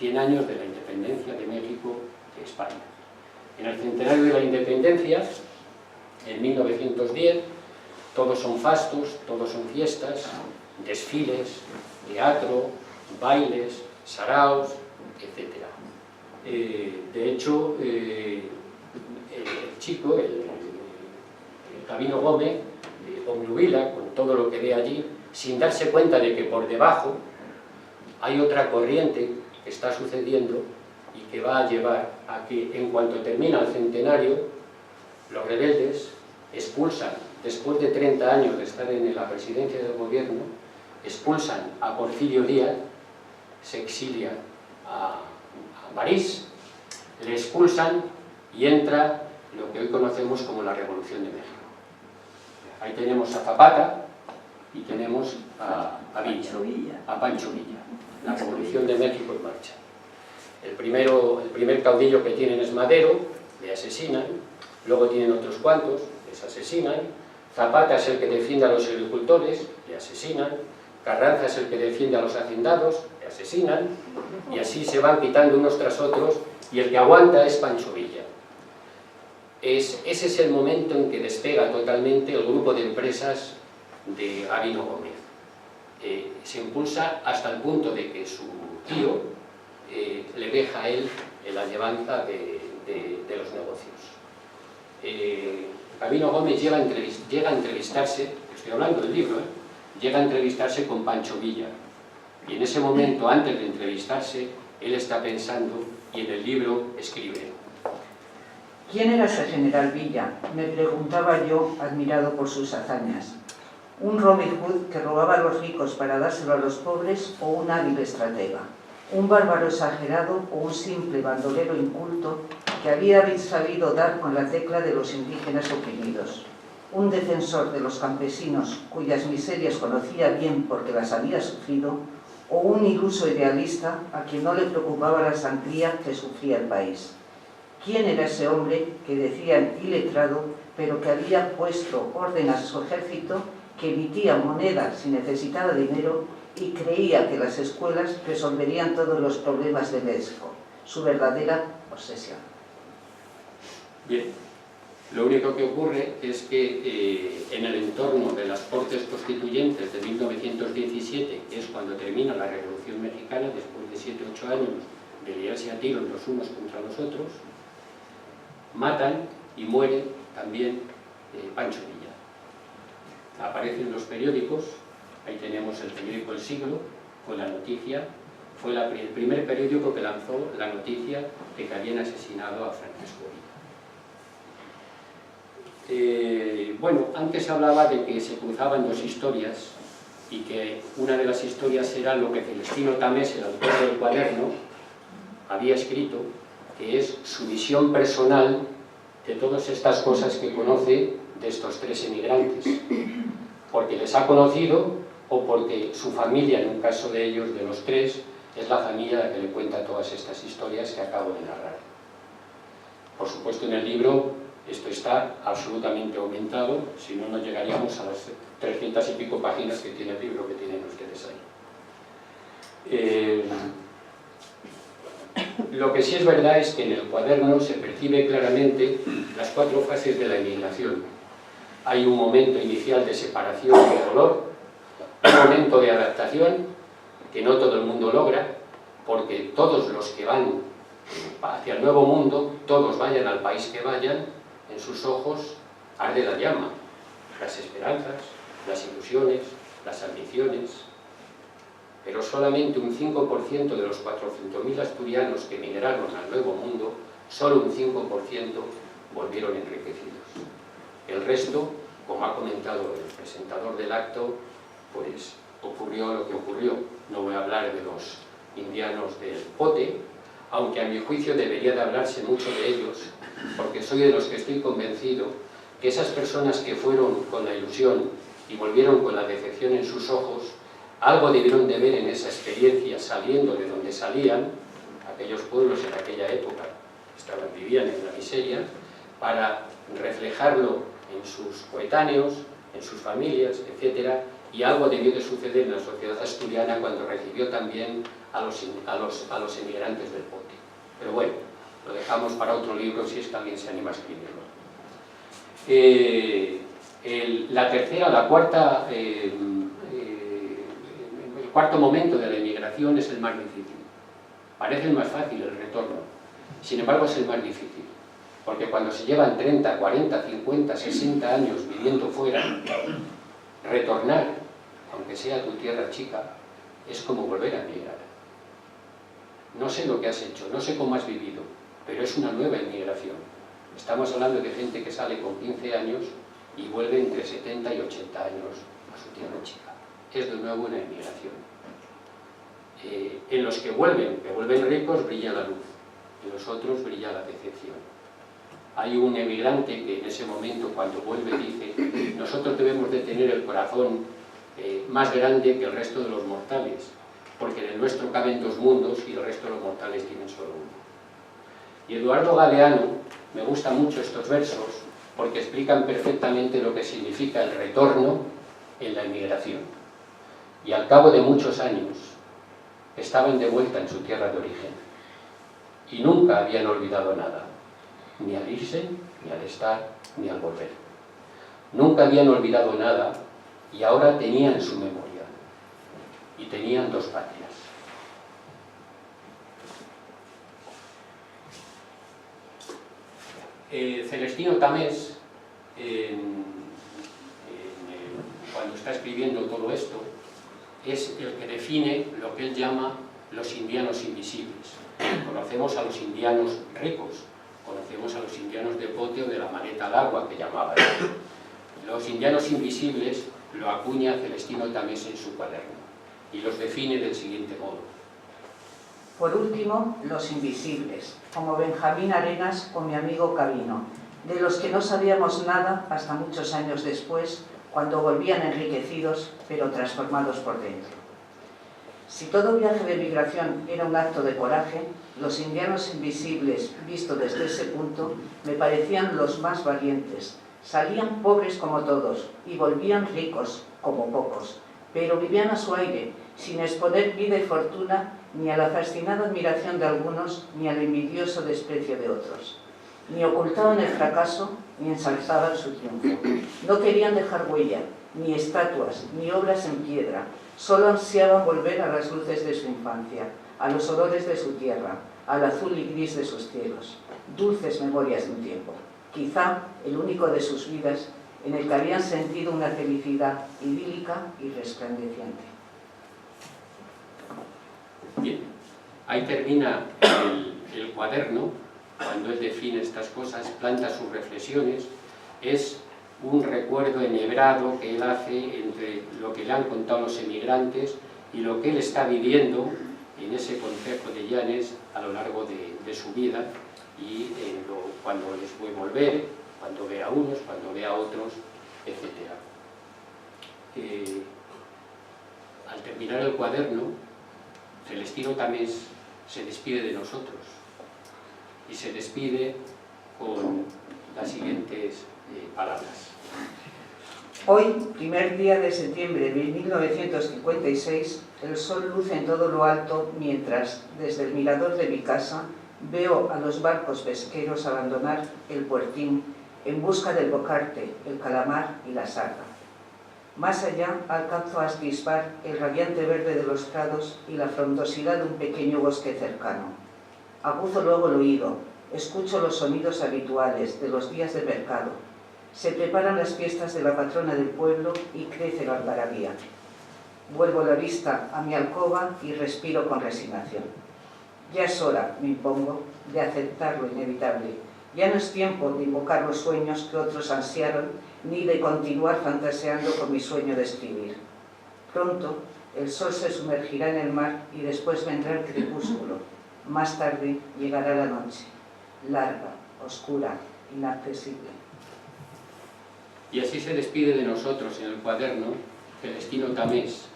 100 años de la independencia de México de España. En el centenario de la independencia, en 1910, todos son fastos, todos son fiestas, desfiles, teatro, bailes, saraos, etc. De hecho, el chico, el Gabino Gómez, obnubila con todo lo que ve allí, sin darse cuenta de que por debajo hay otra corriente que está sucediendo y que va a llevar a que, en cuanto termina el centenario, los rebeldes expulsan, después de 30 años de estar en la presidencia del gobierno, expulsan a Porfirio Díaz, se exilia a París, le expulsan y entra lo que hoy conocemos como la Revolución de México. Ahí tenemos a Zapata y tenemos a Pancho Villa. La Revolución de México en marcha. El primer caudillo que tienen es Madero, le asesinan, luego tienen otros cuantos, les asesinan, Zapata es el que defiende a los agricultores, le asesinan, Carranza es el que defiende a los hacendados, le asesinan, y así se van quitando unos tras otros, y el que aguanta es Pancho Villa. Ese es el momento en que despega totalmente el grupo de empresas de Gabino Gómez. Se impulsa hasta el punto de que su tío le deja a él en la llevanza de los negocios. Gabino Gómez llega a entrevistarse, estoy hablando del libro, llega a entrevistarse con Pancho Villa, y en ese momento, antes de entrevistarse, él está pensando y en el libro escribe: ¿Quién era ese general Villa?, me preguntaba yo, admirado por sus hazañas. ¿Un Robin Hood que robaba a los ricos para dárselo a los pobres, o un hábil estratega? ¿Un bárbaro exagerado o un simple bandolero inculto que había sabido dar con la tecla de los indígenas oprimidos? ¿Un defensor de los campesinos cuyas miserias conocía bien porque las había sufrido? ¿O un iluso idealista a quien no le preocupaba la sangría que sufría el país? ¿Quién era ese hombre que decían iletrado, pero que había puesto orden a su ejército, que emitía moneda si necesitaba dinero y creía que las escuelas resolverían todos los problemas de México? Su verdadera obsesión. Bien, lo único que ocurre es que en el entorno de las Cortes Constituyentes de 1917, que es cuando termina la Revolución Mexicana, después de 7 u 8 años de liarse a tiros los unos contra los otros, matan y muere también Pancho Villa. Aparecen los periódicos, ahí tenemos el periódico El Siglo, con la noticia, fue el primer periódico que lanzó la noticia de que habían asesinado a Francisco Villa. Bueno, antes hablaba de que se cruzaban dos historias y que una de las historias era lo que Celestino Tamés, el autor del cuaderno, había escrito, que es su visión personal de todas estas cosas que conoce de estos tres emigrantes, porque les ha conocido o porque su familia, en un caso de ellos, de los tres, es la familia a la que le cuenta todas estas historias que acabo de narrar. Por supuesto, en el libro esto está absolutamente aumentado, si no, no llegaríamos a las 300 y pico páginas que tiene el libro que tienen ustedes ahí. Lo que sí es verdad es que en el cuaderno se percibe claramente las 4 fases de la emigración. Hay un momento inicial de separación y de dolor, un momento de adaptación que no todo el mundo logra, porque todos los que van hacia el nuevo mundo, todos vayan al país que vayan, en sus ojos arde la llama, las esperanzas, las ilusiones, las ambiciones, pero solamente un 5% de los 400.000 asturianos que emigraron al Nuevo Mundo, solo un 5% volvieron enriquecidos. El resto, como ha comentado el presentador del acto, pues ocurrió lo que ocurrió. No voy a hablar de los indianos del Pote, aunque a mi juicio debería de hablarse mucho de ellos, porque soy de los que estoy convencido que esas personas que fueron con la ilusión y volvieron con la decepción en sus ojos, algo debieron de ver en esa experiencia saliendo de donde salían, aquellos pueblos en aquella época vivían en la miseria, para reflejarlo en sus coetáneos, en sus familias, etc. Y algo debió de suceder en la sociedad asturiana cuando recibió también a los emigrantes del bote. Pero bueno, lo dejamos para otro libro si es que alguien se anima a escribirlo. El cuarto momento de la emigración es el más difícil. Parece el más fácil el retorno, sin embargo es el más difícil, porque cuando se llevan 30, 40, 50, 60 años viviendo fuera, retornar, aunque sea tu tierra chica, es como volver a emigrar. No sé lo que has hecho, no sé cómo has vivido, pero es una nueva inmigración. Estamos hablando de gente que sale con 15 años y vuelve entre 70 y 80 años a su tierra chica. Es de nuevo una inmigración. En los que vuelven ricos, brilla la luz, en los otros brilla la decepción. Hay un emigrante que en ese momento, cuando vuelve, dice: nosotros debemos de tener el corazón más grande que el resto de los mortales, porque en el nuestro caben 2 mundos y el resto de los mortales tienen solo uno. Y Eduardo Galeano, me gustan mucho estos versos, porque explican perfectamente lo que significa el retorno en la emigración. Y al cabo de muchos años, estaban de vuelta en su tierra de origen, y nunca habían olvidado nada, ni al irse, ni al estar, ni al volver. Nunca habían olvidado nada, y ahora tenían su memoria, y tenían 2 patrias. Celestino Tamés, cuando está escribiendo todo esto, es el que define lo que él llama los indianos invisibles. Conocemos a los indianos ricos, conocemos a los indianos de bote o de la maleta al agua, que llamaba él. Los indianos invisibles lo acuña Celestino Tamés en su cuaderno y los define del siguiente modo. Por último, los invisibles, como Benjamín Arenas o mi amigo Cabino, de los que no sabíamos nada hasta muchos años después, cuando volvían enriquecidos, pero transformados por dentro. Si todo viaje de migración era un acto de coraje, los indianos invisibles, visto desde ese punto, me parecían los más valientes. Salían pobres como todos y volvían ricos como pocos, pero vivían a su aire, sin exponer vida y fortuna ni a la fascinada admiración de algunos, ni al envidioso desprecio de otros. Ni ocultaban el fracaso, ni ensalzaban su triunfo. No querían dejar huella, ni estatuas, ni obras en piedra. Solo ansiaban volver a las luces de su infancia, a los olores de su tierra, al azul y gris de sus cielos. Dulces memorias de un tiempo, quizá el único de sus vidas, en el que habían sentido una felicidad idílica y resplandeciente. Bien, ahí termina el cuaderno. Cuando él define estas cosas, planta sus reflexiones. Es un recuerdo enhebrado que él hace entre lo que le han contado los emigrantes y lo que él está viviendo en ese concejo de Llanes a lo largo de su vida, y cuando les puede volver, cuando ve a unos, cuando ve a otros, etc. Al terminar el cuaderno, Celestino Tamés se despide de nosotros, y se despide con las siguientes palabras. Hoy, primer día de septiembre de 1956, el sol luce en todo lo alto mientras, desde el mirador de mi casa, veo a los barcos pesqueros abandonar el puertín en busca del bocarte, el calamar y la sarga. Más allá alcanzo a atisbar el radiante verde de los prados y la frondosidad de un pequeño bosque cercano. Aguzo luego el oído, escucho los sonidos habituales de los días de mercado. Se preparan las fiestas de la patrona del pueblo y crece la algarabía. Vuelvo la vista a mi alcoba y respiro con resignación. Ya es hora, me impongo, de aceptar lo inevitable. Ya no es tiempo de invocar los sueños que otros ansiaron, ni de continuar fantaseando con mi sueño de escribir. Pronto, el sol se sumergirá en el mar y después vendrá el crepúsculo. Más tarde llegará la noche, larga, oscura, inaccesible. Y así se despide de nosotros en el cuaderno Celestino Tamés,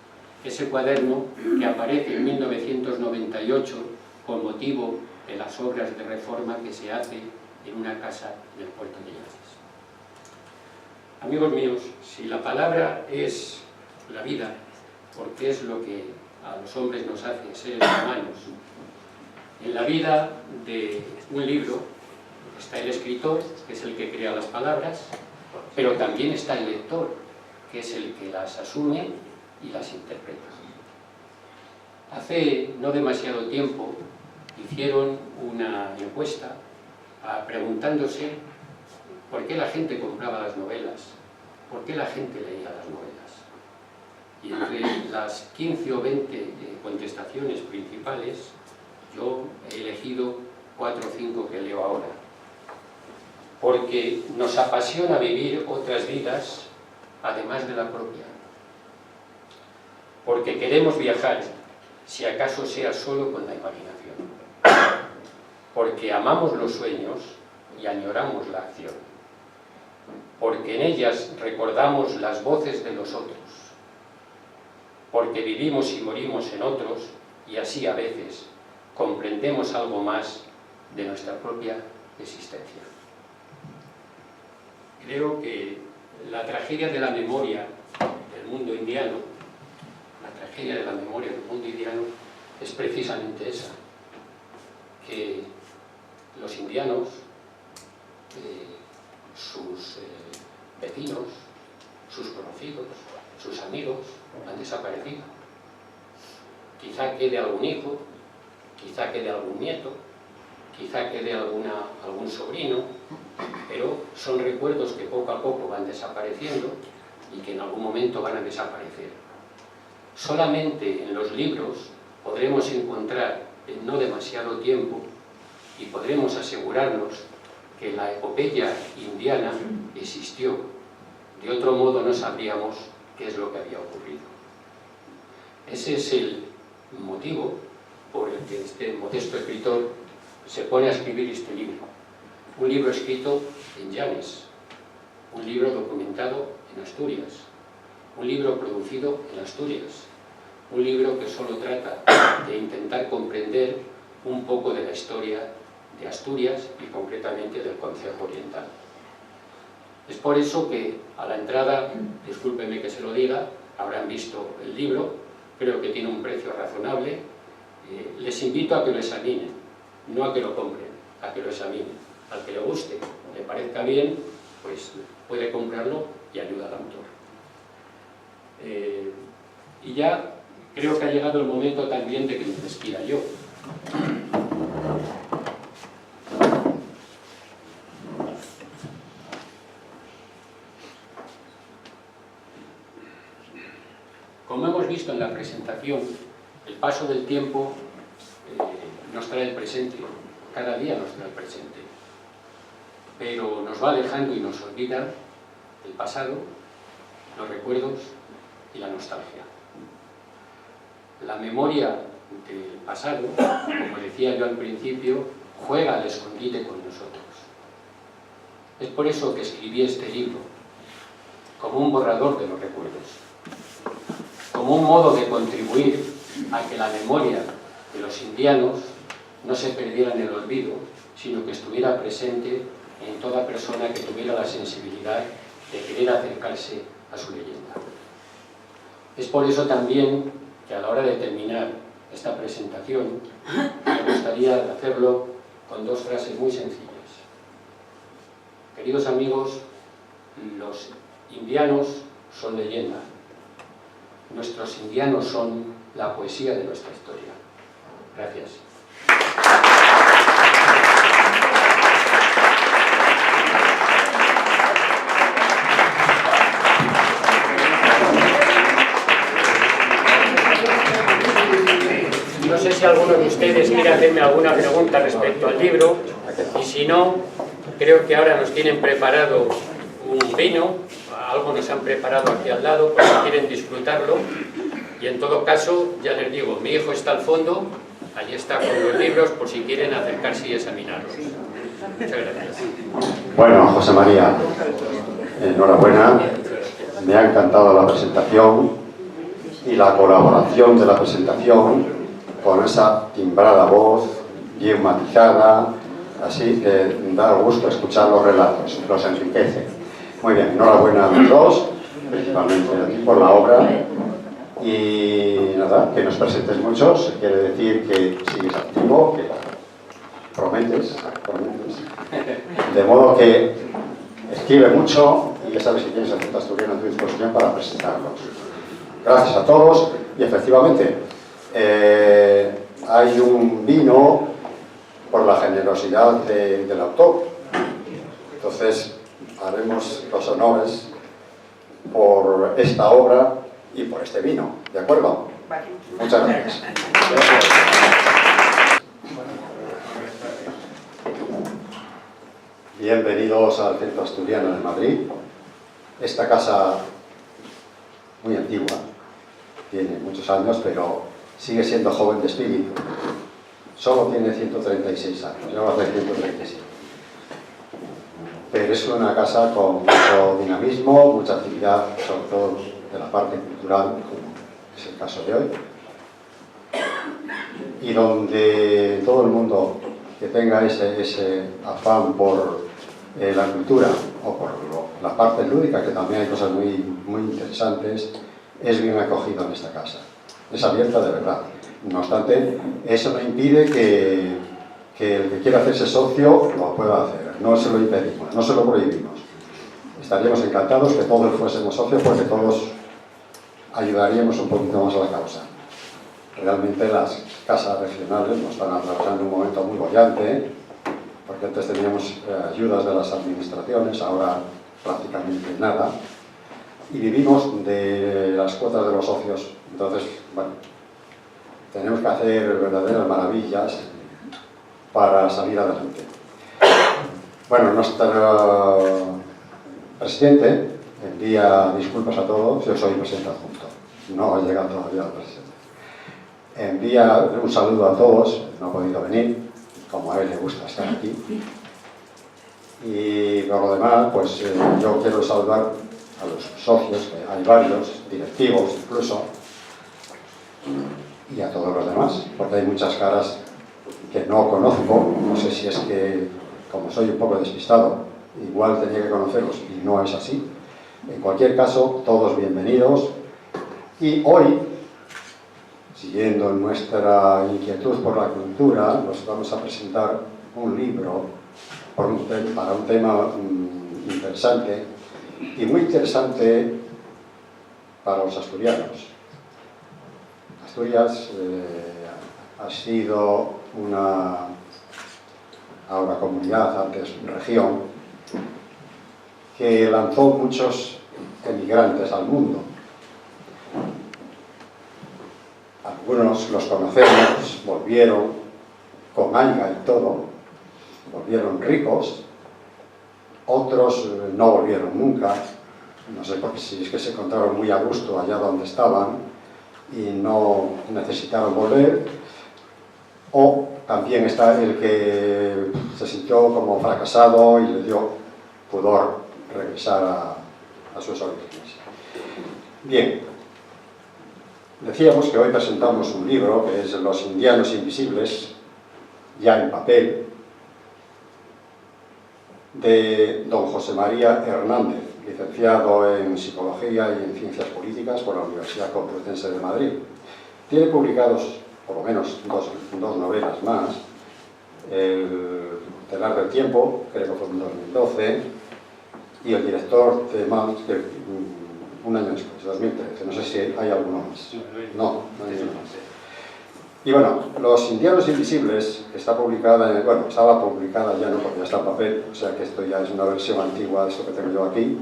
ese cuaderno que aparece en 1998 con motivo de las obras de reforma que se hace en una casa del puerto de Llanes. Amigos míos, si la palabra es la vida, porque es lo que a los hombres nos hace seres humanos. En la vida de un libro está el escritor, que es el que crea las palabras, pero también está el lector, que es el que las asume y las interpreta. Hace no demasiado tiempo hicieron una encuesta preguntándose por qué la gente compraba las novelas, por qué la gente leía las novelas. Y entre las 15 o 20 contestaciones principales, yo he elegido 4 o 5 que leo ahora. Porque nos apasiona vivir otras vidas, además de la propia. Porque queremos viajar, si acaso sea solo con la imaginación. Porque amamos los sueños y añoramos la acción. Porque en ellas recordamos las voces de los otros. Porque vivimos y morimos en otros y así a veces comprendemos algo más de nuestra propia existencia. Creo que la tragedia de la memoria del mundo indiano, es precisamente esa, que los indianos, sus vecinos, sus conocidos, sus amigos han desaparecido. Quizá quede algún hijo, quizá quede algún nieto, quizá quede algún sobrino, pero son recuerdos que poco a poco van desapareciendo y que en algún momento van a desaparecer. Solamente en los libros podremos encontrar en no demasiado tiempo y podremos asegurarnos que la epopeya indiana existió. De otro modo no sabríamos qué es lo que había ocurrido. Ese es el motivo por el que este modesto escritor se pone a escribir este libro. Un libro escrito en Llanes, un libro documentado en Asturias, un libro producido en Asturias, un libro que solo trata de intentar comprender un poco de la historia de Asturias y concretamente del Concejo Oriental. Es por eso que a la entrada, discúlpeme que se lo diga, habrán visto el libro, creo que tiene un precio razonable. Les invito a que lo examinen, no a que lo compren, a que lo examinen. Al que le guste, le parezca bien, pues puede comprarlo y ayuda al autor. Y ya creo que ha llegado el momento también de que me despida yo. Como hemos visto en la presentación, el paso del tiempo nos trae el presente, cada día nos trae el presente, pero nos va alejando y nos olvida el pasado, los recuerdos y la nostalgia. La memoria del pasado, como decía yo al principio, juega al escondite con nosotros. Es por eso que escribí este libro, como un borrador de los recuerdos, como un modo de contribuir a que la memoria de los indianos no se perdiera en el olvido, sino que estuviera presente en toda persona que tuviera la sensibilidad de querer acercarse a su leyenda. Es por eso también que a la hora de terminar esta presentación me gustaría hacerlo con 2 frases muy sencillas. Queridos amigos, los indianos son leyenda. Nuestros indianos son la poesía de nuestra historia. Gracias. No sé si alguno de ustedes quiere hacerme alguna pregunta respecto al libro, y si no, creo que ahora nos tienen preparado un vino, algo nos han preparado aquí al lado, por si quieren disfrutarlo, y en todo caso, ya les digo, mi hijo está al fondo, allí está con los libros, por si quieren acercarse y examinarlos. Muchas gracias. Bueno, José María, enhorabuena, me ha encantado la presentación y la colaboración de la presentación con esa timbrada voz, bien matizada, así que da gusto escuchar los relatos, los enriquece. Muy bien, enhorabuena a los dos, principalmente a ti por la obra, Y nada, que nos presentes muchos, quiere decir que sigues activo, que prometes. De modo que escribe mucho y ya sabes que tienes el Centro Asturiano a tu disposición para presentarlos. Gracias a todos y efectivamente hay un vino por la generosidad del autor. Entonces haremos los honores por esta obra y por este vino, ¿de acuerdo? Vale. Muchas gracias. Bienvenidos al Centro Asturiano de Madrid. Esta casa, muy antigua, tiene muchos años, pero sigue siendo joven de espíritu. Solo tiene 136 años, ya va a hacer 137. Pero es una casa con mucho dinamismo, mucha actividad, sobre todo de la parte cultural, como es el caso de hoy, y donde todo el mundo que tenga ese afán por la cultura o por la parte lúdica, que también hay cosas muy interesantes, es bien acogido en esta casa. Es abierta de verdad. No obstante, eso no impide que el que quiera hacerse socio lo pueda hacer. No se lo impedimos, no se lo prohibimos. Estaríamos encantados que todos fuésemos socios porque todos ayudaríamos un poquito más a la causa. Realmente las casas regionales nos están atravesando un momento muy bollante, porque antes teníamos ayudas de las administraciones, ahora prácticamente nada, y vivimos de las cuotas de los socios. Entonces, bueno, tenemos que hacer verdaderas maravillas para salir adelante. Bueno, nuestro presidente envía disculpas a todos, yo soy presidente adjunto, no ha llegado todavía al presidente. Envía un saludo a todos, no ha podido venir, como a él le gusta estar aquí. Y por lo demás, pues yo quiero saludar a los socios, que hay varios, directivos incluso, y a todos los demás, porque hay muchas caras que no conozco, no sé si es que, como soy un poco despistado, igual tenía que conocerlos y no es así. En cualquier caso, todos bienvenidos. Y hoy, siguiendo nuestra inquietud por la cultura, nos vamos a presentar un libro para un tema interesante y muy interesante para los asturianos. Asturias ha sido ahora comunidad, antes región, que lanzó muchos emigrantes al mundo. Algunos los conocemos, volvieron con alga y todo, volvieron ricos, otros no volvieron nunca, no sé por qué, si es que se encontraron muy a gusto allá donde estaban y no necesitaron volver, o también está el que se sintió como fracasado y le dio pudor regresar a sus orígenes. Bien, decíamos que hoy presentamos un libro que es Los Indianos Invisibles, ya en papel, de don José María Hernández, licenciado en Psicología y en Ciencias Políticas por la Universidad Complutense de Madrid. Tiene publicados por lo menos dos novelas más, El Telar del Tiempo, creo que fue en 2012, y El Director de Mans, que un año después, 2013, no sé si hay alguno más. No hay ninguno más. Y bueno, Los Indianos Invisibles, que está publicada, estaba publicada ya no porque ya está en papel, o sea que esto ya es una versión antigua de esto que tengo yo aquí.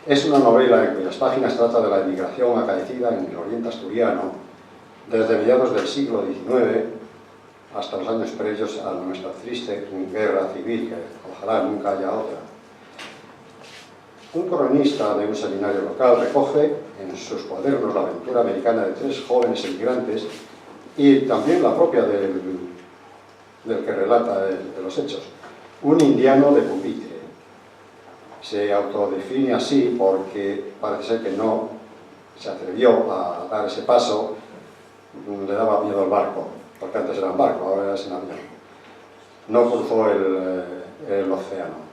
Es una novela en cuyas páginas trata de la emigración acaecida en el oriente asturiano desde mediados del siglo XIX hasta los años previos a nuestra triste guerra civil, que ojalá nunca haya otra. Un cronista de un seminario local recoge en sus cuadernos la aventura americana de 3 jóvenes emigrantes y también la propia del que relata de los hechos, un indiano de pupitre. Se autodefine así porque parece ser que no se atrevió a dar ese paso, le daba miedo el barco, porque antes era en barco, ahora es en avión. No cruzó el océano.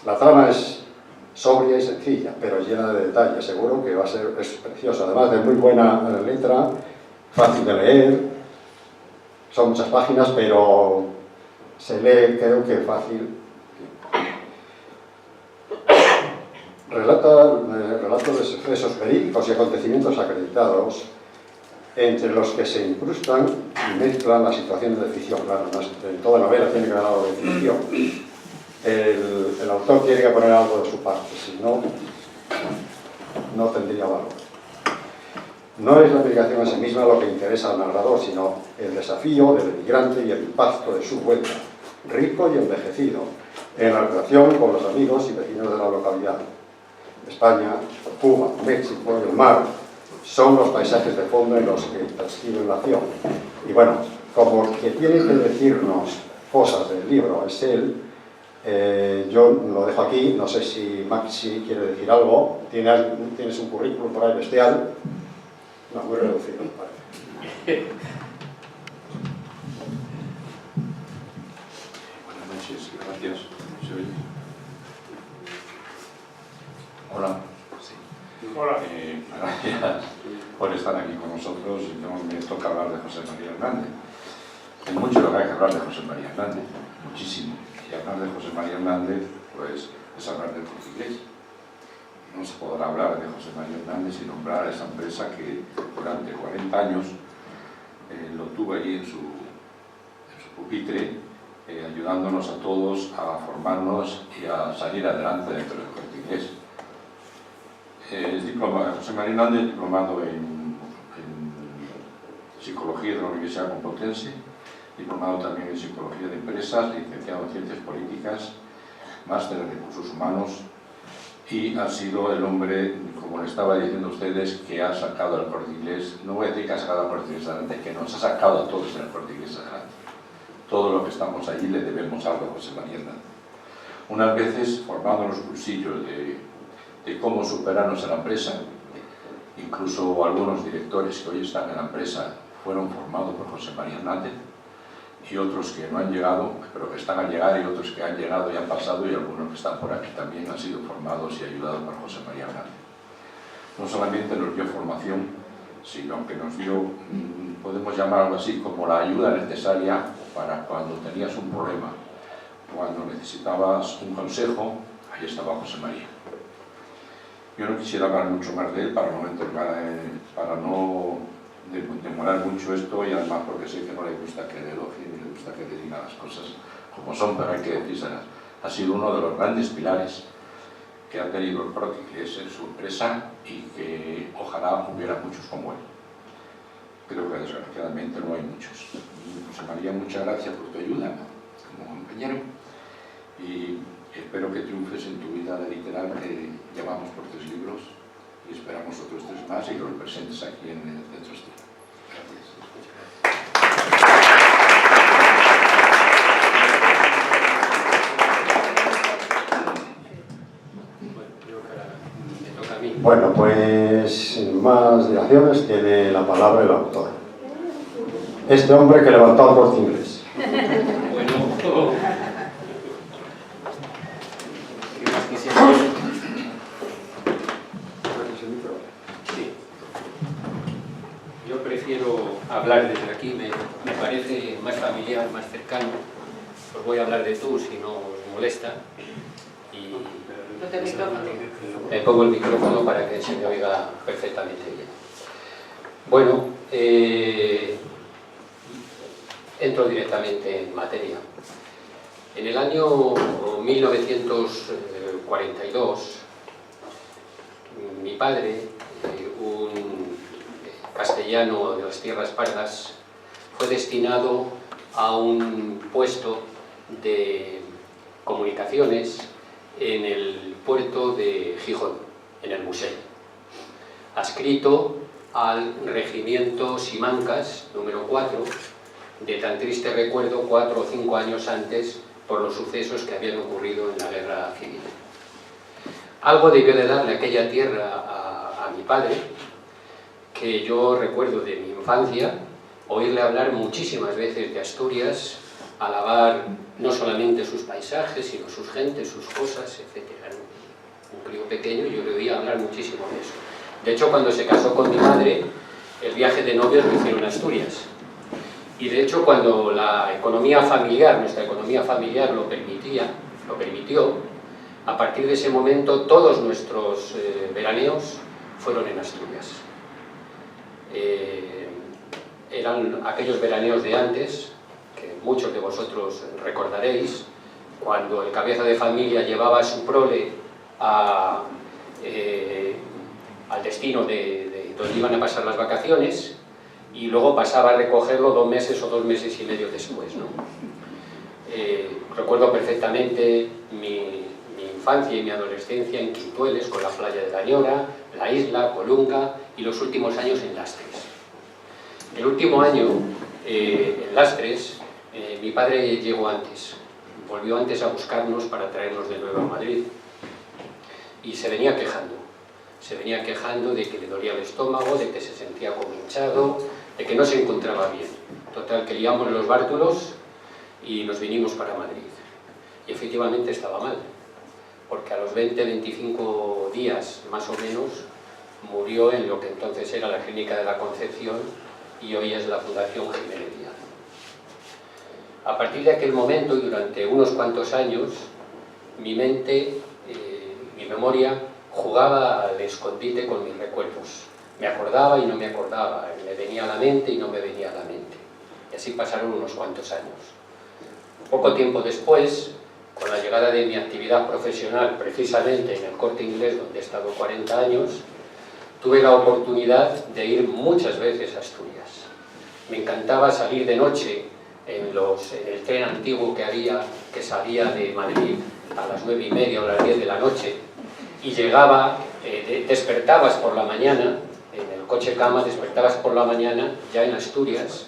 La trama es sobria y sencilla, pero llena de detalles. Seguro que va a ser preciosa, además de muy buena letra, fácil de leer. Son muchas páginas, pero se lee, creo que fácil. Relata relatos de sucesos verídicos y acontecimientos acreditados, entre los que se incrustan y mezclan las situaciones de ficción. Claro, en toda novela tiene que haber algo de ficción. El autor tiene que poner algo de su parte, si no, no tendría valor. No es la navegación en sí misma lo que interesa al narrador, sino el desafío del emigrante y el impacto de su vuelta, rico y envejecido, en la relación con los amigos y vecinos de la localidad. España, Cuba, México y el mar son los paisajes de fondo en los que transcribe la acción. Y bueno, como el que tiene que decirnos cosas del libro es él, yo lo dejo aquí. No sé si Maxi quiere decir algo. Tienes un currículum por ahí bestial. No, muy reducido, me parece. Buenas noches, gracias. ¿Se oye? Hola. Sí. Hola. Gracias por estar aquí con nosotros. Me toca hablar de José María Hernández. Hay mucho lo que hay que hablar de José María Hernández, muchísimo. Y hablar de José María Hernández, pues, es hablar del Corte Inglés. No se podrá hablar de José María Hernández sin nombrar a esa empresa que durante 40 años lo tuvo allí en su pupitre, ayudándonos a todos a formarnos y a salir adelante dentro del Corte Inglés. José María Hernández, diplomado en Psicología de la Universidad Complutense, diplomado también en Psicología de Empresas, licenciado en Ciencias Políticas, máster en Recursos Humanos, y ha sido el hombre, como le estaba diciendo a ustedes, que ha sacado al Corte Inglés. No voy a decir que ha sacado al Corte Inglés adelante, que nos ha sacado a todos en el Corte Inglés adelante. Todo lo que estamos allí le debemos algo a José María Hernández. Unas veces formando los cursillos de cómo superarnos en la empresa, incluso algunos directores que hoy están en la empresa fueron formados por José María Hernández, y otros que no han llegado, pero que están a llegar, y otros que han llegado y han pasado, y algunos que están por aquí también han sido formados y ayudados por José María Hernández. No solamente nos dio formación, sino que nos dio, podemos llamar algo así, como la ayuda necesaria para cuando tenías un problema, cuando necesitabas un consejo, ahí estaba José María. Yo no quisiera hablar mucho más de él para no demorar mucho esto, y además porque sé que no le gusta que le elogie ni le gusta que le diga las cosas como son, pero hay que decírselas. Ha sido uno de los grandes pilares que ha tenido el Corte Inglés en su empresa, y que ojalá hubiera muchos como él. Creo que desgraciadamente no hay muchos. José María, muchas gracias por tu ayuda como compañero, y espero que triunfes en tu vida literal, que llevamos por 3 libros, y esperamos otros 3 más, y que los presentes aquí en el Centro Estil. Gracias. Bueno, pues sin más dilaciones tiene la palabra el autor. Este hombre que levantó al Corte Inglés. Bueno, ¿qué más quisiera? Sí. Yo prefiero hablar desde aquí, me parece más familiar, más cercano. Os voy a hablar de tú si no os molesta. Y me pongo el micrófono para que se me oiga perfectamente bien. Bueno, entro directamente en materia. En el año 1942, mi padre, un castellano de las Tierras Pardas, fue destinado a un puesto de comunicaciones en el puerto de Gijón, en el Musel, adscrito al regimiento Simancas, número 4, de tan triste recuerdo 4 o 5 años antes por los sucesos que habían ocurrido en la Guerra Civil. Algo debió de darle aquella tierra a mi padre, que yo recuerdo de mi infancia, oírle hablar muchísimas veces de Asturias, alabar no solamente sus paisajes, sino sus gentes, sus cosas, etc. un crío pequeño, y yo le oía hablar muchísimo de eso. De hecho, cuando se casó con mi madre, el viaje de novios lo hicieron a Asturias. Y de hecho, cuando la economía familiar, nuestra economía familiar lo permitió, a partir de ese momento todos nuestros veraneos fueron en Asturias. Eran aquellos veraneos de antes, que muchos de vosotros recordaréis, cuando el cabeza de familia llevaba a su prole al destino de donde iban a pasar las vacaciones, y luego pasaba a recogerlo 2 meses o 2 meses y medio después, ¿no? Recuerdo perfectamente mi infancia y mi adolescencia en Quintueles, con la playa de Dañora, la isla, Colunga, y los últimos años en Lastres. El último año en Lastres, mi padre llegó antes, volvió antes a buscarnos para traernos de nuevo a Madrid, y se venía quejando de que le dolía el estómago, de que se sentía como hinchado, de que no se encontraba bien. Total, que liamos los bártulos y nos vinimos para Madrid. Y efectivamente estaba mal, porque a los 20-25 días, más o menos, murió en lo que entonces era la Clínica de la Concepción y hoy es la Fundación Jiménez Díaz. A partir de aquel momento y durante unos cuantos años, mi mente, mi memoria, jugaba al escondite con mis recuerdos. Me acordaba y no me acordaba, me venía a la mente y no me venía a la mente. Y así pasaron unos cuantos años. Poco tiempo después, con la llegada de mi actividad profesional, precisamente en el Corte Inglés, donde he estado 40 años, tuve la oportunidad de ir muchas veces a Asturias. Me encantaba salir de noche en el tren antiguo que salía de Madrid a las 9:30 o las 10 de la noche, y llegaba, despertabas por la mañana, en el coche cama, despertabas por la mañana, ya en Asturias,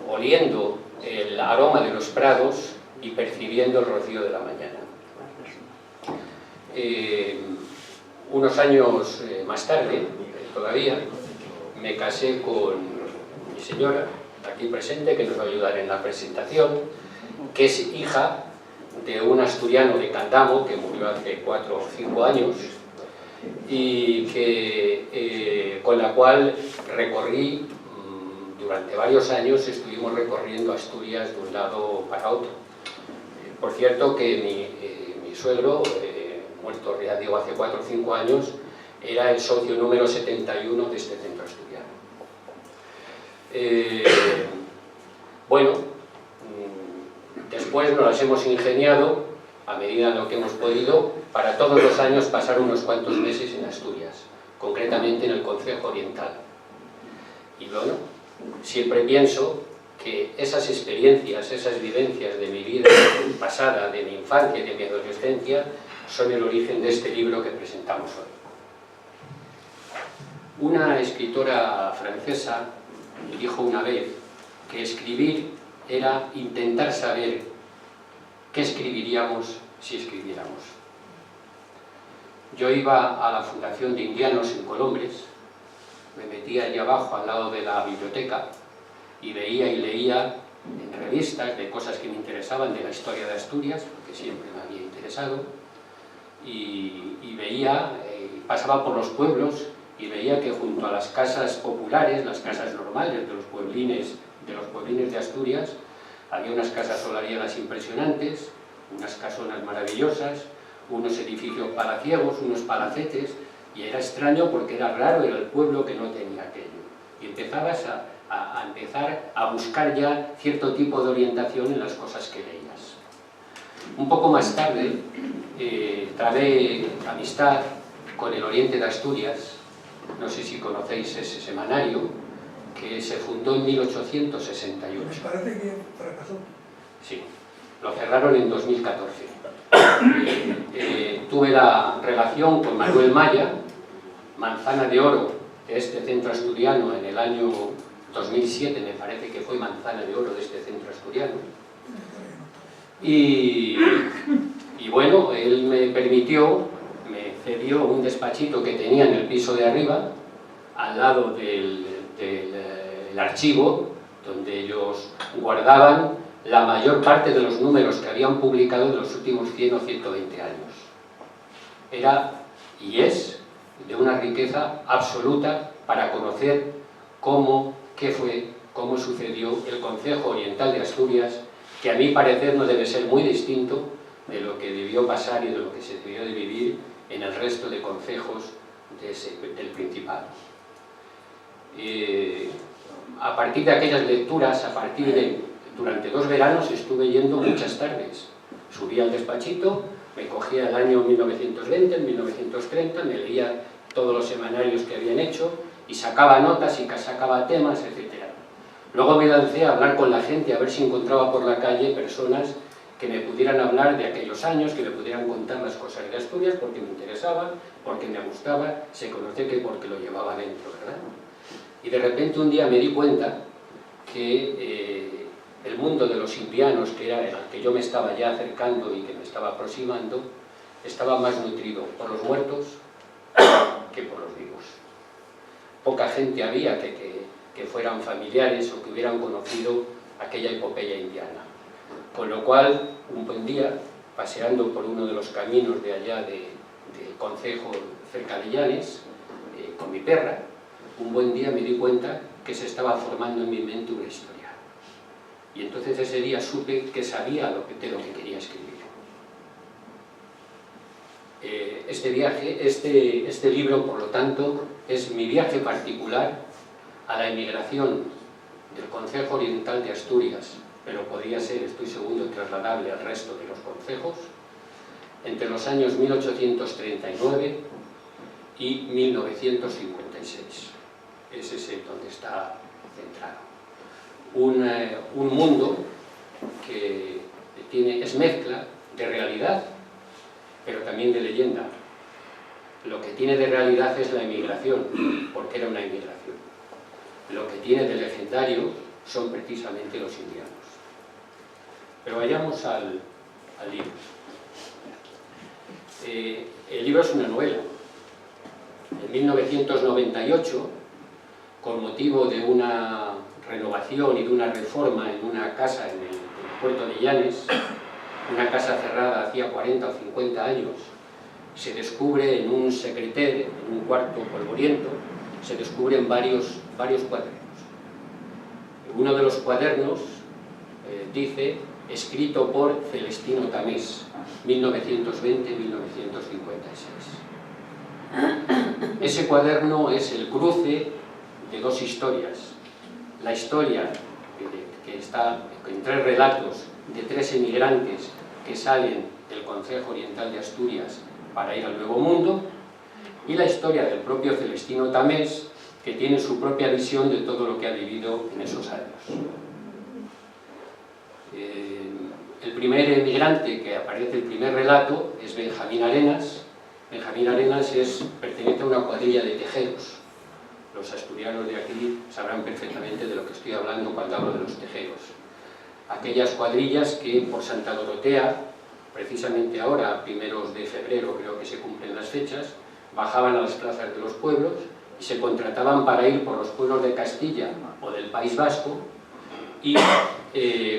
oliendo el aroma de los prados y percibiendo el rocío de la mañana. Unos años más tarde, todavía, me casé con mi señora, aquí presente, que nos va a ayudar en la presentación, que es hija de un asturiano de Candamo, que murió hace 4 o 5 años, y con la cual recorrí, durante varios años estuvimos recorriendo Asturias de un lado para otro. Por cierto que mi suegro, muerto ya digo hace 4 o 5 años, era el socio número 71 de este centro asturiano. Bueno, después nos las hemos ingeniado, a medida de lo que hemos podido, para todos los años pasar unos cuantos meses en Asturias, concretamente en el Concejo Oriental. Y bueno, siempre pienso que esas experiencias, esas vivencias de mi vida pasada, de mi infancia y de mi adolescencia, son el origen de este libro que presentamos hoy. Una escritora francesa dijo una vez que escribir era intentar saber qué escribiríamos si escribiéramos. Yo iba a la Fundación de Indianos en Colombres, me metía allí abajo al lado de la biblioteca y veía y leía en revistas de cosas que me interesaban de la historia de Asturias, porque siempre me había interesado, y veía, pasaba por los pueblos y veía que junto a las casas populares, las casas normales de los pueblines de Asturias, había unas casas solariegas impresionantes, unas casonas maravillosas, unos edificios palaciegos, unos palacetes, y era extraño porque era raro, era el pueblo que no tenía aquello. Y empezabas a buscar ya cierto tipo de orientación en las cosas que leías. Un poco más tarde, trabé amistad con el Oriente de Asturias, no sé si conocéis ese semanario, que se fundó en 1868. Me parece que fracasó. Sí, lo cerraron en 2014. Tuve la relación con Manuel Maya, Manzana de Oro, de este centro asturiano, en el año 2007, me parece que fue Manzana de Oro de este centro asturiano. Y bueno, él me cedió un despachito que tenía en el piso de arriba, al lado del archivo, donde ellos guardaban la mayor parte de los números que habían publicado de los últimos 100 o 120 años. era y es de una riqueza absoluta para conocer cómo, qué fue, cómo sucedió el Concejo Oriental de Asturias, que a mi parecer no debe ser muy distinto de lo que debió pasar y de lo que se debió de vivir en el resto de concejos del Principado. A partir de aquellas lecturas, durante 2 veranos estuve yendo muchas tardes. Subía al despachito, me cogía el año 1920, el 1930, me leía todos los semanarios que habían hecho y sacaba notas y sacaba temas, etc. Luego me lancé a hablar con la gente, a ver si encontraba por la calle personas que me pudieran hablar de aquellos años, que me pudieran contar las cosas de Asturias, porque me interesaban, porque me gustaba, se conoce que porque lo llevaba dentro, ¿verdad? Y de repente un día me di cuenta que el mundo de los indianos, que era al que yo me estaba ya acercando y que me estaba aproximando, estaba más nutrido por los muertos que por los vivos. Poca gente había que fueran familiares o que hubieran conocido aquella epopeya indiana. Con lo cual, un buen día, paseando por uno de los caminos de allá del concejo cerca de Llanes, con mi perra, un buen día me di cuenta que se estaba formando en mi mente una historia. Y entonces ese día supe que sabía de lo que quería escribir. Este libro, por lo tanto, es mi viaje particular a la emigración del Concejo Oriental de Asturias, pero podría ser, estoy seguro, trasladable al resto de los concejos, entre los años 1839 y 1956. Ese es donde está centrado. Un mundo que es mezcla de realidad, pero también de leyenda. Lo que tiene de realidad es la emigración, porque era una emigración. Lo que tiene de legendario son precisamente los indianos. Pero vayamos al libro. El libro es una novela. En 1998, con motivo de una renovación y de una reforma en una casa en el puerto de Llanes, una casa cerrada hacía 40 o 50 años, se descubre en un secreter, en un cuarto polvoriento, se descubren varios cuadernos. Uno de los cuadernos dice, escrito por Celestino Tamés, 1920-1956. Ese cuaderno es el cruce de 2 historias. La historia que está en 3 relatos de 3 emigrantes que salen del Concejo Oriental de Asturias para ir al Nuevo Mundo, y la historia del propio Celestino Tamés, que tiene su propia visión de todo lo que ha vivido en esos años. El primer emigrante que aparece, el primer relato, es Benjamín Arenas. Benjamín Arenas pertenece a una cuadrilla de tejeros. Los asturianos de aquí sabrán perfectamente de lo que estoy hablando cuando hablo de los tejeros. Aquellas cuadrillas que por Santa Dorotea, precisamente ahora, a primeros de febrero creo que se cumplen las fechas, bajaban a las plazas de los pueblos y se contrataban para ir por los pueblos de Castilla o del País Vasco y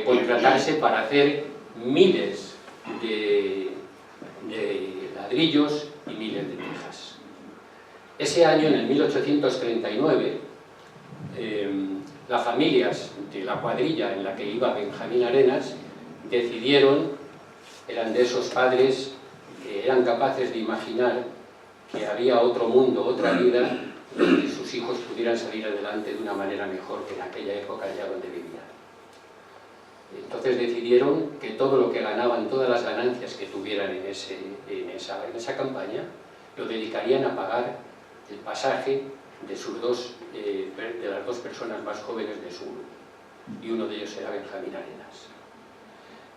contratarse para hacer miles de ladrillos y miles de tejas. Ese año, en el 1839, las familias de la cuadrilla en la que iba Benjamín Arenas decidieron, eran de esos padres que eran capaces de imaginar que había otro mundo, otra vida, donde sus hijos pudieran salir adelante de una manera mejor que en aquella época ya donde vivían. Entonces decidieron que todo lo que ganaban, todas las ganancias que tuvieran en esa campaña, lo dedicarían a pagar el pasaje de las 2 personas más jóvenes de su grupo. Y uno de ellos era Benjamín Arenas.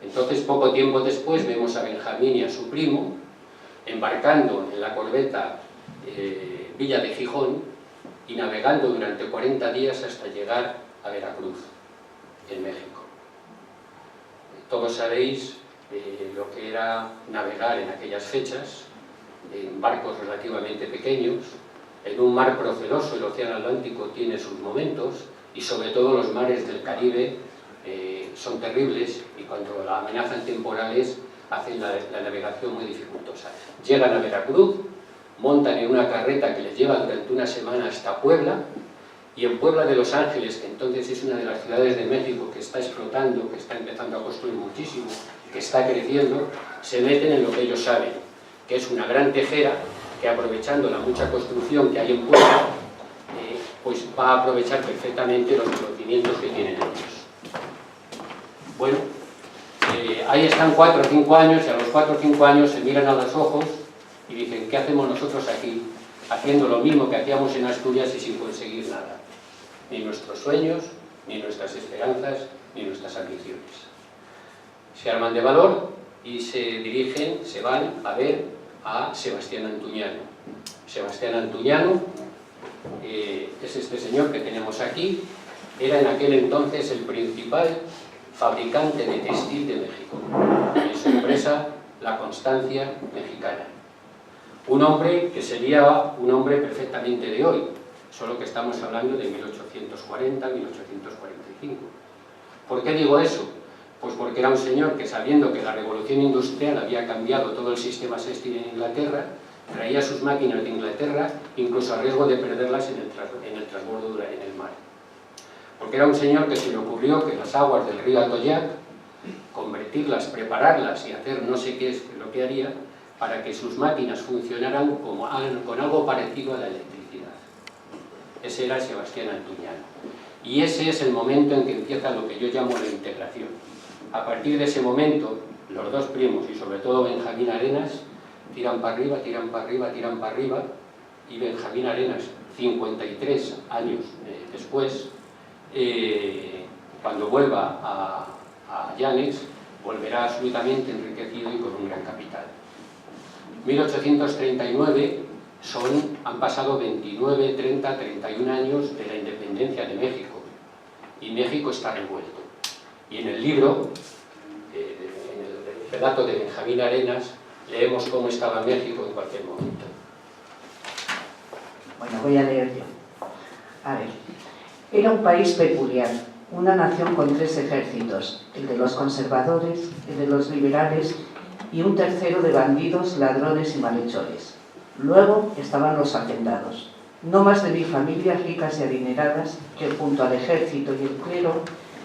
Entonces, poco tiempo después, vemos a Benjamín y a su primo embarcando en la corbeta Villa de Gijón y navegando durante 40 días hasta llegar a Veracruz, en México. Todos sabéis lo que era navegar en aquellas fechas, en barcos relativamente pequeños, en un mar proceloso. El Océano Atlántico tiene sus momentos, y sobre todo los mares del Caribe son terribles, y cuando la amenazan temporales hacen la navegación muy dificultosa. Llegan a Veracruz, montan en una carreta que les lleva durante una semana hasta Puebla, y en Puebla de Los Ángeles, que entonces es una de las ciudades de México que está explotando, que está empezando a construir muchísimo, que está creciendo, se meten en lo que ellos saben, que es una gran tejera que, aprovechando la mucha construcción que hay en Puebla, pues va a aprovechar perfectamente los conocimientos que tienen ellos. Bueno, ahí están 4 o 5 años, y a los 4 o 5 años se miran a los ojos y dicen: ¿qué hacemos nosotros aquí, haciendo lo mismo que hacíamos en Asturias y sin conseguir nada? Ni nuestros sueños, ni nuestras esperanzas, ni nuestras ambiciones. Se arman de valor y se dirigen, se van a ver a Sebastián Antuñano. Sebastián Antuñano es este señor que tenemos aquí. Era en aquel entonces el principal fabricante de textil de México, en su empresa La Constancia Mexicana. Un hombre que sería un hombre perfectamente de hoy, solo que estamos hablando de 1840, 1845. ¿Por qué digo eso? Pues porque era un señor que, sabiendo que la revolución industrial había cambiado todo el sistema textil en Inglaterra, traía sus máquinas de Inglaterra, incluso a riesgo de perderlas en el transbordo en el mar. Porque era un señor que se le ocurrió que las aguas del río Atoyac, convertirlas, prepararlas y hacer no sé qué es lo que haría, para que sus máquinas funcionaran con algo parecido a la electricidad. Ese era Sebastián Antuñano. Y ese es el momento en que empieza lo que yo llamo la integración. A partir de ese momento, los dos primos, y sobre todo Benjamín Arenas, tiran para arriba, tiran para arriba, tiran para arriba, y Benjamín Arenas, 53 años después, cuando vuelva a Llanes, volverá absolutamente enriquecido y con un gran capital. 1839 han pasado 29, 30, 31 años de la independencia de México, y México está revuelto. Y en el libro, en el relato de Benjamín Arenas, leemos cómo estaba México en cualquier momento. Bueno, voy a leer yo. A ver. Era un país peculiar, una nación con 3 ejércitos, el de los conservadores, el de los liberales y un tercero de bandidos, ladrones y malhechores. Luego estaban los hacendados, no más de 1000 familias ricas y adineradas que, junto al ejército y el clero,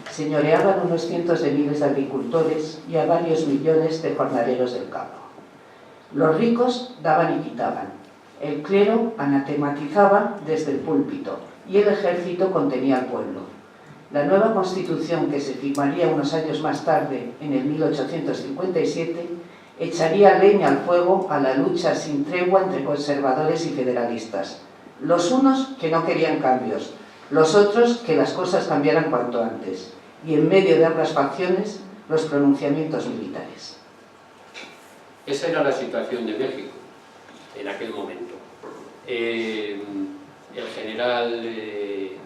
señoreaban unos cientos de miles de agricultores y a varios millones de jornaleros del campo. Los ricos daban y quitaban, el clero anatematizaba desde el púlpito y el ejército contenía al pueblo. La nueva Constitución, que se firmaría unos años más tarde, en el 1857, echaría leña al fuego a la lucha sin tregua entre conservadores y federalistas. Los unos que no querían cambios, los otros que las cosas cambiaran cuanto antes, y en medio de ambas facciones, los pronunciamientos militares. Esa era la situación de México en aquel momento. El general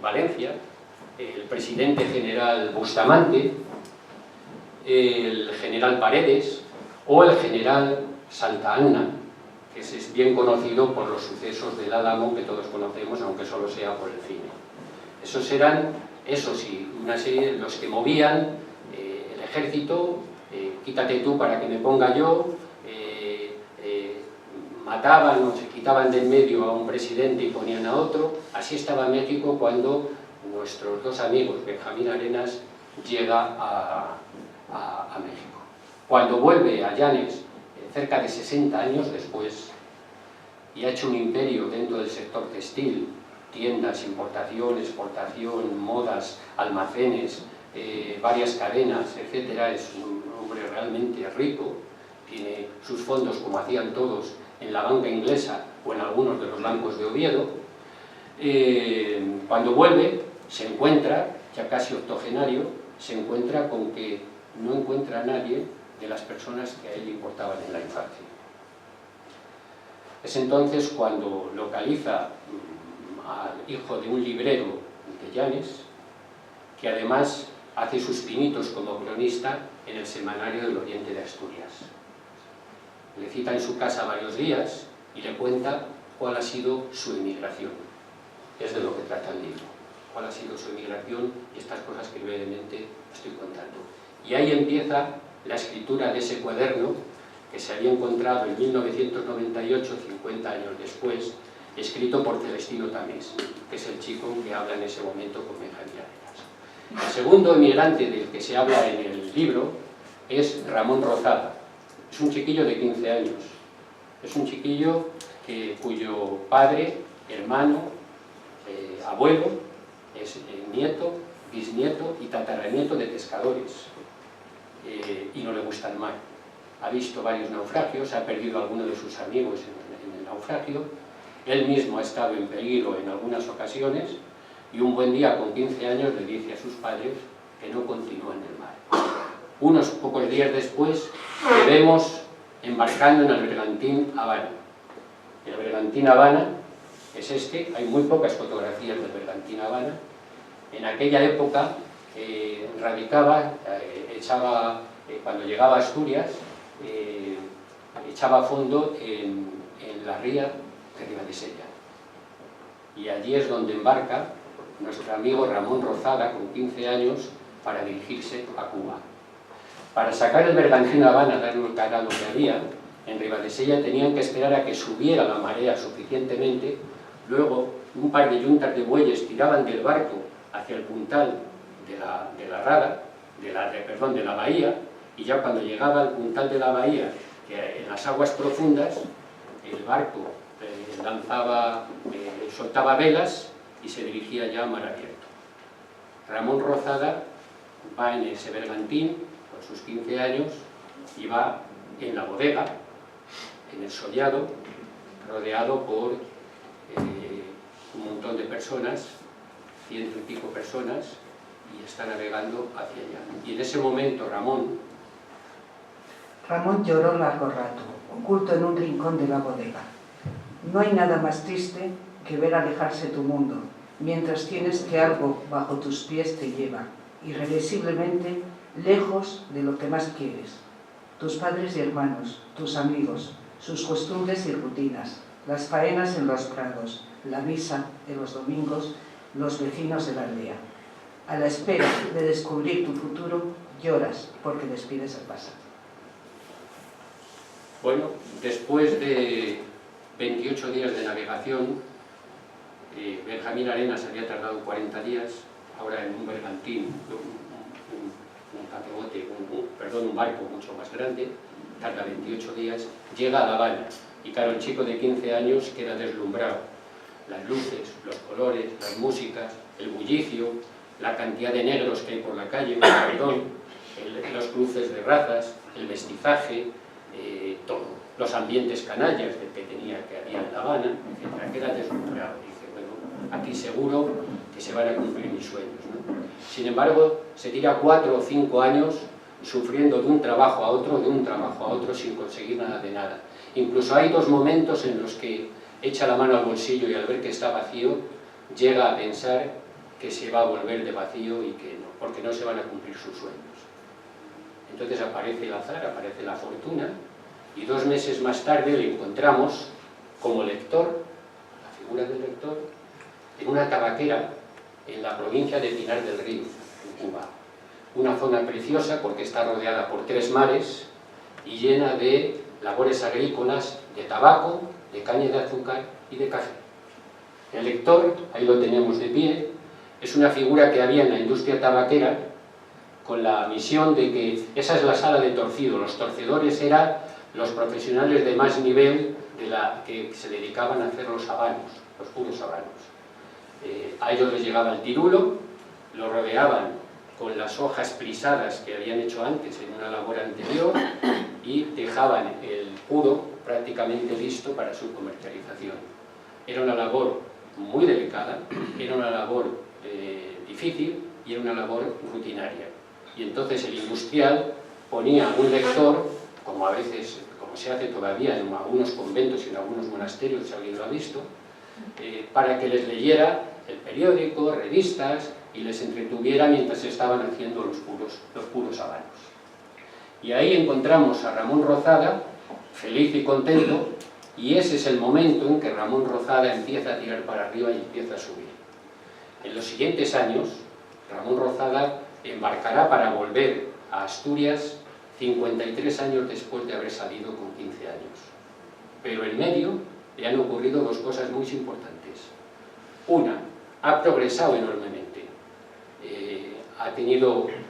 Valencia, el presidente general Bustamante, el general Paredes o el general Santa Anna, que es bien conocido por los sucesos del Álamo que todos conocemos, aunque solo sea por el cine. Esos eran, eso sí, una serie de los que movían el ejército, quítate tú para que me ponga yo, mataban o se quitaban de en medio a un presidente y ponían a otro. Así estaba México cuando nuestros dos amigos, Benjamín Arenas, llega a México. Cuando vuelve a Llanes, cerca de 60 años después, y ha hecho un imperio dentro del sector textil, tiendas, importación, exportación, modas, almacenes, varias cadenas, etc. Es un hombre realmente rico, tiene sus fondos, como hacían todos, en la banca inglesa o en algunos de los bancos de Oviedo. Cuando vuelve, se encuentra, ya casi octogenario, se encuentra con que no encuentra a nadie de las personas que a él le importaban en la infancia. Es entonces cuando localiza al hijo de un librero de Llanes, que además hace sus pinitos como cronista en el Semanario del Oriente de Asturias. Le cita en su casa varios días y le cuenta cuál ha sido su emigración. Es de lo que trata el libro. Cuál ha sido su emigración y estas cosas que brevemente estoy contando. Y ahí empieza la escritura de ese cuaderno que se había encontrado en 1998, 50 años después, escrito por Celestino Tamés, que es el chico que habla en ese momento con Benjamín Arenas. El segundo emigrante del que se habla en el libro es Ramón Rozada. Es un chiquillo de 15 años. Es un chiquillo cuyo padre, hermano, abuelo, es nieto, bisnieto y tataranieto de pescadores. Y no le gusta el mar. Ha visto varios naufragios, ha perdido a alguno de sus amigos en el naufragio. Él mismo ha estado en peligro en algunas ocasiones y un buen día, con 15 años, le dice a sus padres que no continúen en el mar. Unos pocos días después le vemos embarcando en el bergantín Habana. El bergantín Habana es este, hay muy pocas fotografías del bergantín Habana. En aquella época radicaba, cuando llegaba a Asturias, echaba fondo en la ría de Ribadesella. Y allí es donde embarca nuestro amigo Ramón Rozada, con 15 años, para dirigirse a Cuba. Para sacar el bergantín Habana, darle cara a lo que había, en Ribadesella tenían que esperar a que subiera la marea suficientemente, luego un par de yuntas de bueyes tiraban del barco hacia el puntal de la bahía, y ya cuando llegaba al puntal de la bahía, en las aguas profundas, el barco soltaba velas y se dirigía ya a mar abierto. Ramón Rozada va en ese bergantín con sus 15 años y va en la bodega, en el sollado, rodeado por un montón de personas, 100 y pico personas, y está navegando hacia allá. Y en ese momento Ramón lloró largo rato, oculto en un rincón de la bodega. No hay nada más triste que ver alejarse tu mundo, mientras tienes que algo bajo tus pies te lleva, irreversiblemente, lejos de lo que más quieres. Tus padres y hermanos, tus amigos, sus costumbres y rutinas, las faenas en los prados, la misa de los domingos, los vecinos de la aldea. A la espera de descubrir tu futuro, lloras porque despides el pasado. Bueno, después de 28 días de navegación, Benjamín Arenas había tardado 40 días, ahora en un bergantín, un barco mucho más grande, tarda 28 días, llega a La Habana, y claro, el chico de 15 años queda deslumbrado. Las luces, los colores, las músicas, el bullicio, la cantidad de negros que hay por la calle, los cruces de razas, el mestizaje, todo, los ambientes canallas que había en La Habana, etc. Queda deslumbrado. Dice, bueno, aquí seguro que se van a cumplir mis sueños, ¿no? Sin embargo, se tira 4 o 5 años sufriendo de un trabajo a otro, sin conseguir nada de nada. Incluso hay 2 momentos en los que echa la mano al bolsillo y al ver que está vacío, llega a pensar que se va a volver de vacío y que no, porque no se van a cumplir sus sueños. Entonces aparece el azar, aparece la fortuna, y 2 meses más tarde le encontramos como lector, la figura del lector, en una tabaquera en la provincia de Pinar del Río, en Cuba. Una zona preciosa porque está rodeada por 3 mares y llena de labores agrícolas, de tabaco, de caña de azúcar y de café. El lector, ahí lo tenemos de pie, es una figura que había en la industria tabaquera con la misión de que esa es la sala de torcido. Los torcedores eran los profesionales de más nivel que se dedicaban a hacer los habanos, los puros habanos. A ellos les llegaba el tirulo, lo rodeaban con las hojas plisadas que habían hecho antes en una labor anterior y dejaban el puro prácticamente listo para su comercialización. Era una labor muy delicada, era una labor difícil y era una labor rutinaria. Y entonces el industrial ponía un lector, como se hace todavía en algunos conventos y en algunos monasterios, si alguien lo ha visto, para que les leyera el periódico, revistas, y les entretuviera mientras estaban haciendo los puros habanos. Y ahí encontramos a Ramón Rozada, feliz y contento, y ese es el momento en que Ramón Rozada empieza a tirar para arriba y empieza a subir. En los siguientes años, Ramón Rozada embarcará para volver a Asturias 53 años después de haber salido con 15 años. Pero en medio le han ocurrido dos cosas muy importantes. Una, ha progresado enormemente.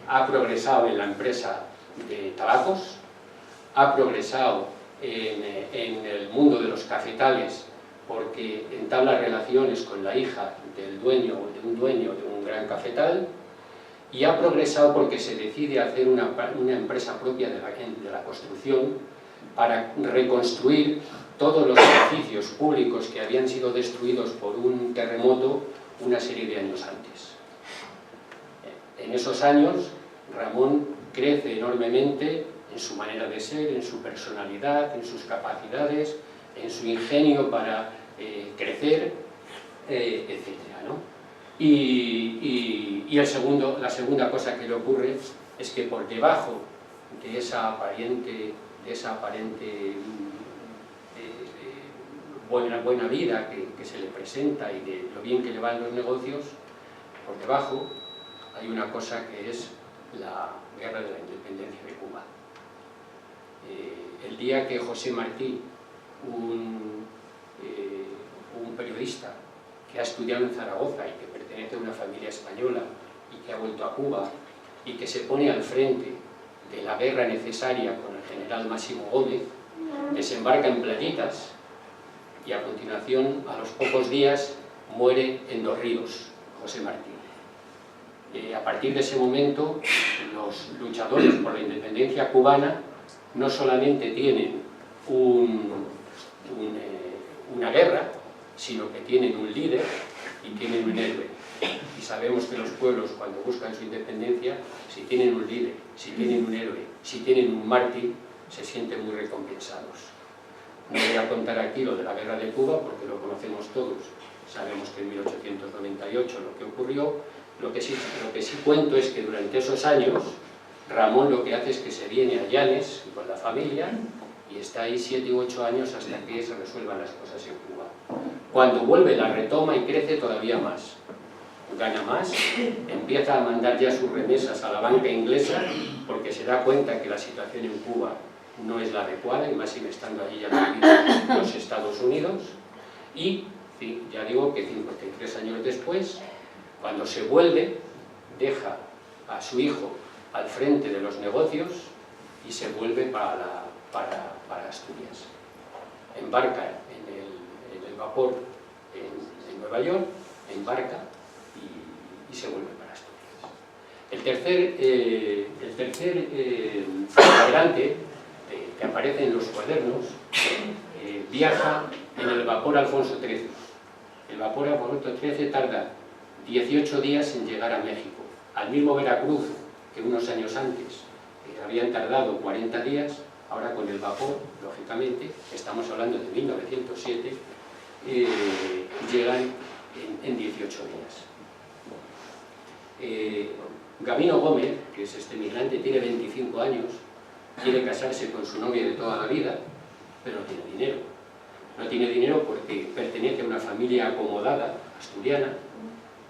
Ha progresado en la empresa de tabacos, ha progresado en el mundo de los cafetales porque entabla relaciones con la hija del dueño de un gran cafetal, y ha progresado porque se decide hacer una empresa propia de la construcción para reconstruir todos los edificios públicos que habían sido destruidos por un terremoto una serie de años antes. En esos años, Ramón crece enormemente en su manera de ser, en su personalidad, en sus capacidades, en su ingenio para crecer, etcétera, ¿no? Y la segunda cosa que le ocurre es que por debajo de esa aparente buena vida que se le presenta y de lo bien que le van los negocios, por debajo hay una cosa que es la guerra de la independencia de Cuba. El día que José Martí, un periodista que ha estudiado en Zaragoza y que pertenece a una familia española y que ha vuelto a Cuba y que se pone al frente de la guerra necesaria con el general Máximo Gómez, desembarca en Playitas y a continuación, a los pocos días, muere en Dos Ríos, José Martí. A partir de ese momento, los luchadores por la independencia cubana no solamente tienen una guerra, sino que tienen un líder y tienen un héroe. Y sabemos que los pueblos, cuando buscan su independencia, si tienen un líder, si tienen un héroe, si tienen un mártir, se sienten muy recompensados. No voy a contar aquí lo de la guerra de Cuba, porque lo conocemos todos. Sabemos que en 1898 lo que ocurrió. Lo que sí cuento es que durante esos años, Ramón lo que hace es que se viene a Llanes con la familia y está ahí 7 u 8 años hasta que se resuelvan las cosas en Cuba. Cuando vuelve la retoma y crece todavía más. Gana más, empieza a mandar ya sus remesas a la banca inglesa porque se da cuenta que la situación en Cuba no es la adecuada, y más sigue estando allí ya los Estados Unidos. Y ya digo que 53 años después, cuando se vuelve, deja a su hijo al frente de los negocios y se vuelve para Asturias. Embarca en el vapor en Nueva York, embarca y se vuelve para Asturias. El tercer integrante que aparece en los cuadernos viaja en el vapor Alfonso XIII. El vapor Alfonso XIII tarda 18 días en llegar a México. Al mismo Veracruz que unos años antes habían tardado 40 días, ahora con el vapor, lógicamente, estamos hablando de 1907, llegan en 18 días. Gabino Gómez, que es este migrante, tiene 25 años, quiere casarse con su novia de toda la vida, pero no tiene dinero. No tiene dinero porque pertenece a una familia acomodada, asturiana,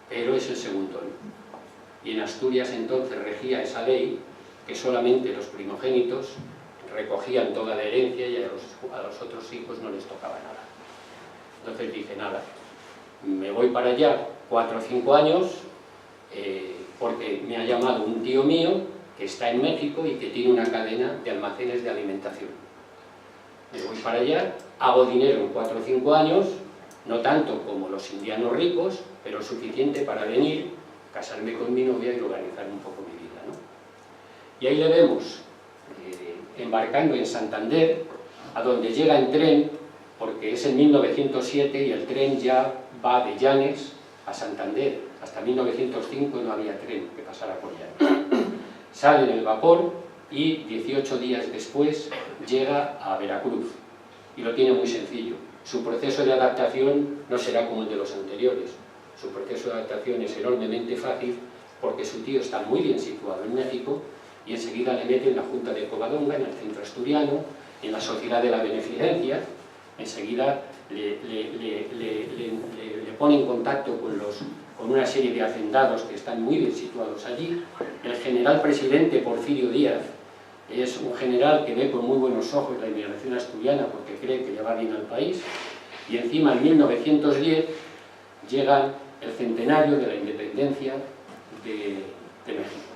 pero es el segundón. Y en Asturias entonces regía esa ley que solamente los primogénitos recogían toda la herencia y a los otros hijos no les tocaba nada. Entonces dice, nada, me voy para allá 4 o 5 años porque me ha llamado un tío mío que está en México y que tiene una cadena de almacenes de alimentación. Me voy para allá, hago dinero en 4 o 5 años, no tanto como los indianos ricos, pero suficiente para venir, casarme con mi novia y organizar un poco mi vida, ¿no? Y ahí le vemos embarcando en Santander, a donde llega en tren, porque es en 1907 y el tren ya va de Llanes a Santander. Hasta 1905 no había tren que pasara por Llanes. Sale en el vapor y 18 días después llega a Veracruz. Y lo tiene muy sencillo. Su proceso de adaptación no será como el de los anteriores. Su proceso de adaptación es enormemente fácil porque su tío está muy bien situado en México y enseguida le mete en la Junta de Covadonga, en el centro asturiano, en la Sociedad de la Beneficencia, enseguida le pone en contacto con una serie de hacendados que están muy bien situados allí. El general presidente Porfirio Díaz es un general que ve con muy buenos ojos la inmigración asturiana porque cree que le va bien al país, y encima en 1910 llega el centenario de la independencia de México.